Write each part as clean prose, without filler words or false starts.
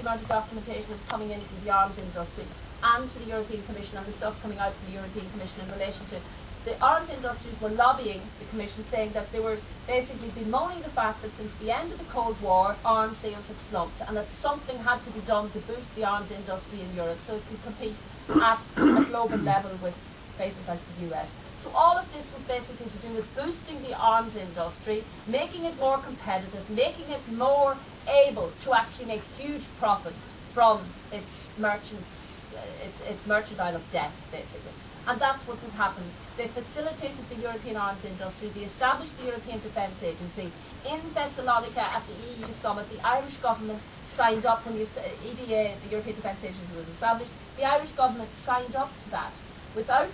amount of documentation is coming in from the arms industry and to the European Commission, and the stuff coming out from the European Commission in relation to the arms industries were lobbying the Commission, saying that they were basically bemoaning the fact that since the end of the Cold War, arms sales had slumped, and that something had to be done to boost the arms industry in Europe so it could compete at a global level with places like the US. So all of this was basically to do with boosting the arms industry, making it more competitive, making it more able to actually make huge profit from its mercantile of debt, basically. And that's what has happened. They facilitated the European arms industry. They established the European Defence Agency. In Thessalonica at the EU summit, the Irish government signed up when the EDA, the European Defence Agency, was established. The Irish government signed up to that without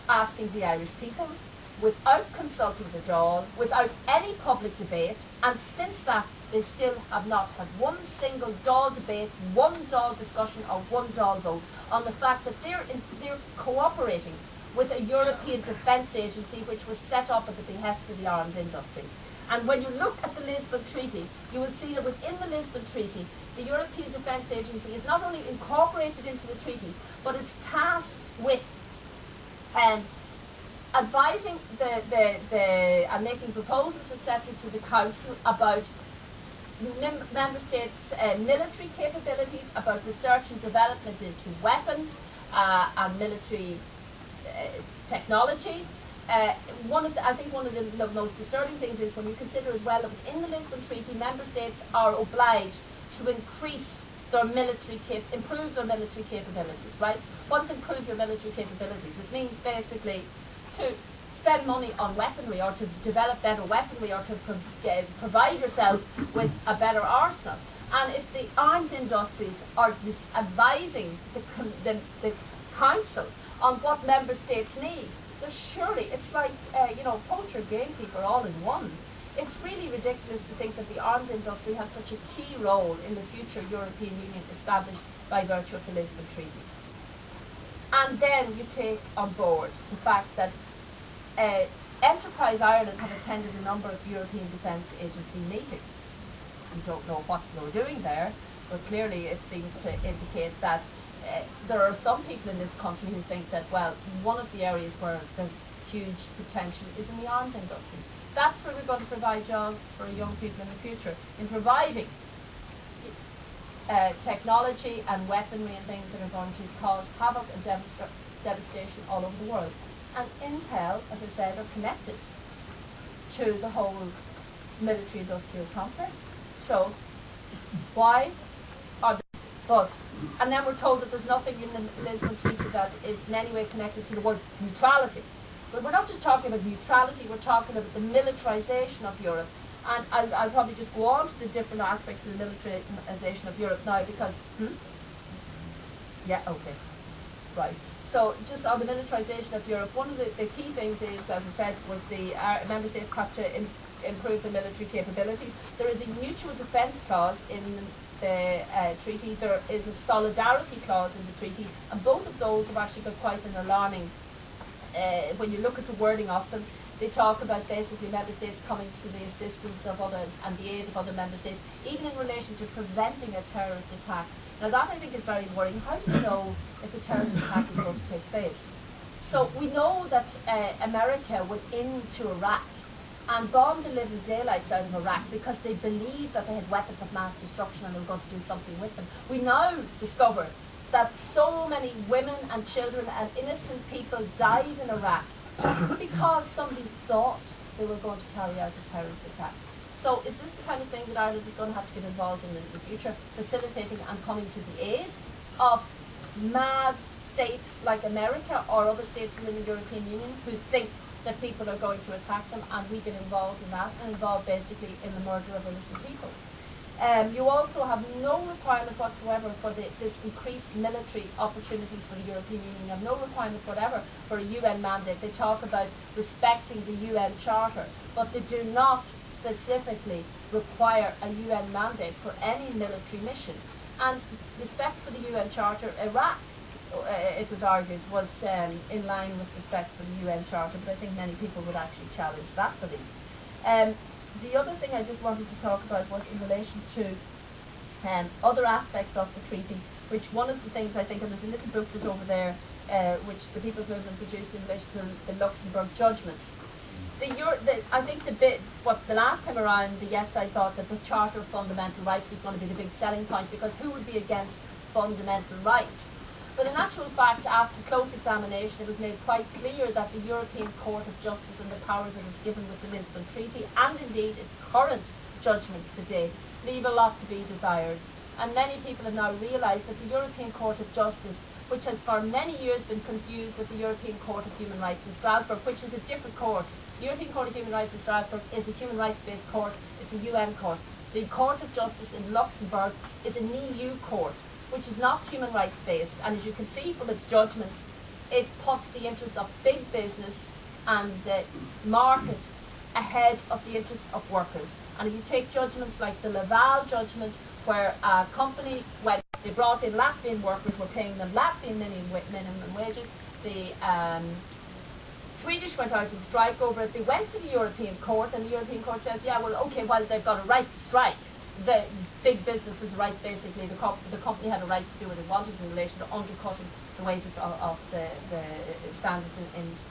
asking the Irish people, without consulting the Dáil, without any public debate, and since that they still have not had one single Dáil debate, one Dáil discussion or one Dáil vote on the fact that they're cooperating with a European Defence Agency which was set up at the behest of the arms industry. And when you look at the Lisbon Treaty, you will see that within the Lisbon Treaty, the European Defence Agency is not only incorporated into the treaty, but it's tasked with advising and making proposals, etc., to the Council about member states' military capabilities, about research and development into weapons and military technology. I think one of the most disturbing things is when you consider as well that within the Lisbon Treaty, member states are obliged to increase their improve their military capabilities, right? What does improve your military capabilities? It means basically to spend money on weaponry, or to develop better weaponry, or to provide yourself with a better arsenal. And if the arms industries are advising the Council on what member states need, then surely it's like poacher gamekeeper all in one. It's really ridiculous to think that the arms industry has such a key role in the future European Union established by virtue of the Lisbon Treaty. And then you take on board the fact that Enterprise Ireland have attended a number of European Defence Agency meetings. We don't know what they were doing there, but clearly it seems to indicate that there are some people in this country who think that, well, one of the areas where there's huge potential is in the arms industry. That's where we're going to provide jobs for young people in the future, in providing technology and weaponry and things that are going to cause havoc and devastation all over the world. And Intel, as I said, are connected to the whole military-industrial complex. So, why are they? But, and then we're told that there's nothing in the Lisbon Treaty that is in any way connected to the word neutrality. But we're not just talking about neutrality, we're talking about the militarisation of Europe. And I'll probably just go on to the different aspects of the militarisation of Europe now because... Yeah, okay. Right. So just on the militarisation of Europe, one of the key things is, as I said, was the member states have to improve their military capabilities. There is a mutual defence clause in the treaty. There is a solidarity clause in the treaty. And both of those have actually got quite an alarming... when you look at the wording of them, they talk about basically member states coming to the assistance of other and the aid of other member states, even in relation to preventing a terrorist attack. Now that I think is very worrying. How do you know if a terrorist attack is going to take place? So we know that America went into Iraq and bombed the living daylights out of Iraq because they believed that they had weapons of mass destruction and they were going to do something with them. We now discover that so many women and children and innocent people died in Iraq because somebody thought they were going to carry out a terrorist attack. So is this the kind of thing that Ireland is going to have to get involved in the future, facilitating and coming to the aid of mad states like America or other states within the European Union who think that people are going to attack them, and we get involved in that and involved basically in the murder of innocent people? You also have no requirement whatsoever for this increased military opportunities for the European Union. You have no requirement whatever for a UN mandate. They talk about respecting the UN Charter, but they do not specifically require a UN mandate for any military mission. And respect for the UN Charter, Iraq, it was argued, was in line with respect for the UN Charter, but I think many people would actually challenge that belief. The other thing I just wanted to talk about was in relation to other aspects of the treaty, which one of the things I think, and there's a little booklet over there, which the People's Movement produced in relation to the Luxembourg judgments. I think the last time around, the Yes side thought that the Charter of Fundamental Rights was going to be the big selling point, because who would be against fundamental rights? But in actual fact, after close examination, it was made quite clear that the European Court of Justice and the powers that it's given with the Lisbon Treaty, and indeed its current judgments today, leave a lot to be desired. And many people have now realised that the European Court of Justice, which has for many years been confused with the European Court of Human Rights in Strasbourg, which is a different court. The European Court of Human Rights in Strasbourg is a human rights-based court. It's a UN court. The Court of Justice in Luxembourg is an EU court, which is not human rights-based. And as you can see from its judgments, it puts the interests of big business and the market ahead of the interests of workers. And if you take judgments like the Laval judgment, where a company, when they brought in Latvian workers, were paying them Latvian minimum wages, the Swedish went out and strike over it. They went to the European Court, and the European Court says, yeah, well, okay, well, they've got a right to strike. The big business has a right, basically, the company had a right to do what it wanted in relation to undercutting the wages of the standards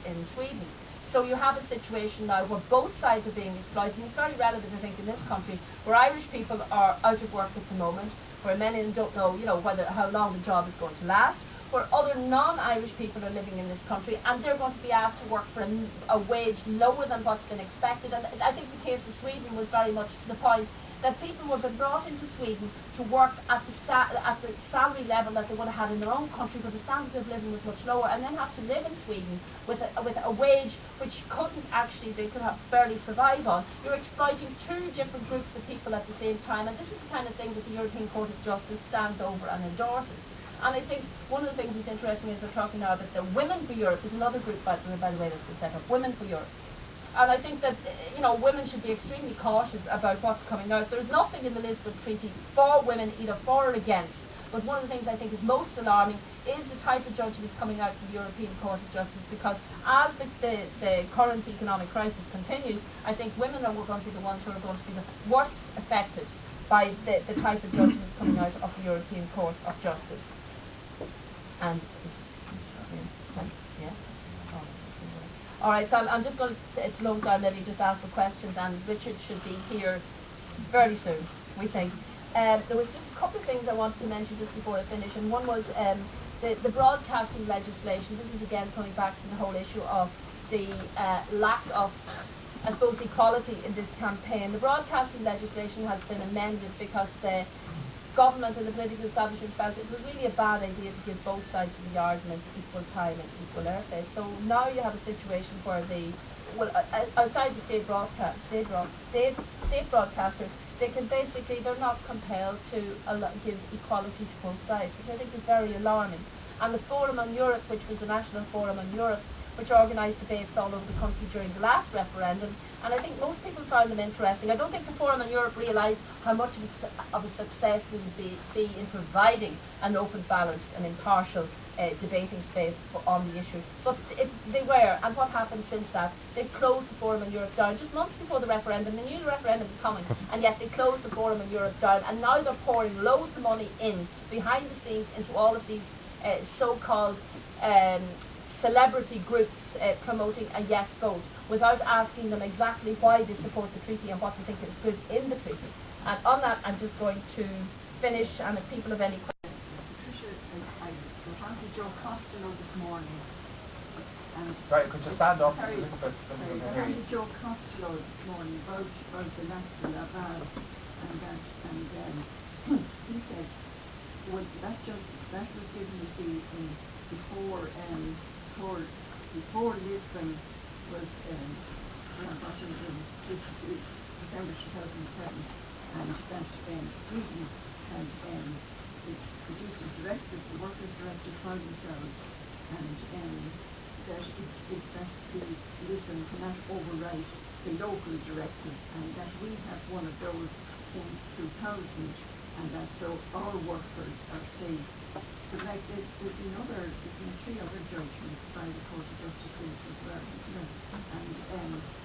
in Sweden. So you have a situation now where both sides are being exploited, and it's very relevant, I think, in this country, where Irish people are out of work at the moment, where many of them don't know, how long the job is going to last, where other non-Irish people are living in this country, and they're going to be asked to work for a wage lower than what's been expected. And I think the case of Sweden was very much to the point that people would have been brought into Sweden to work at the salary level that they would have had in their own country, where the standard of living was much lower, and then have to live in Sweden with a wage which they could have barely survive on. You're exploiting two different groups of people at the same time, and this is the kind of thing that the European Court of Justice stands over and endorses. And I think one of the things that's interesting is they're talking now about the Women for Europe. There's another group, by the way, that's been set up, Women for Europe. And I think that, women should be extremely cautious about what's coming out. There's nothing in the Lisbon Treaty for women, either for or against. But one of the things I think is most alarming is the type of judgments coming out from the European Court of Justice, because as the current economic crisis continues, I think women are going to be the ones who are going to be the worst affected by the type of judgments coming out of the European Court of Justice. And yeah. All right, so I'm just going to slow down, maybe just ask for questions, and Richard should be here very soon, we think. There was just a couple of things I wanted to mention just before I finish, and one was the broadcasting legislation. This is again coming back to the whole issue of the lack of, I suppose, equality in this campaign. The broadcasting legislation has been amended because the government and the political establishment felt it was really a bad idea to give both sides of the argument equal time and equal airplay. So now you have a situation where outside the state broadcasters, they're not compelled to give equality to both sides, which I think is very alarming. And the Forum on Europe, which was the National Forum on Europe, which organised debates all over the country during the last referendum, and I think most people found them interesting. I don't think the Forum on Europe realised how much of a success it would be in providing an open, balanced and impartial debating space on the issue. But they were, and what happened since that? They closed the Forum on Europe down just months before the referendum. They knew the referendum was coming, and yet they closed the Forum on Europe down, and now they're pouring loads of money in behind the scenes into all of these so-called celebrity groups promoting a yes vote, without asking them exactly why they support the treaty and what they think is good in the treaty. And on that, I'm just going to finish, and if people have any questions. Patricia, I was on to Joe Costello this morning. Right, could you stand up Sorry, a little bit? I was on to Joe Costello this morning about the Laval, and he said, well, that was given, you see, before Lisbon was got in December 2007, and that Sweden had produced a directive, the workers' directive for themselves, and that the Lisbon cannot override the local directive, and that we have one of those since 2000, and that so all workers are safe. But like there's been three other judgments by the Court of Justice as well, and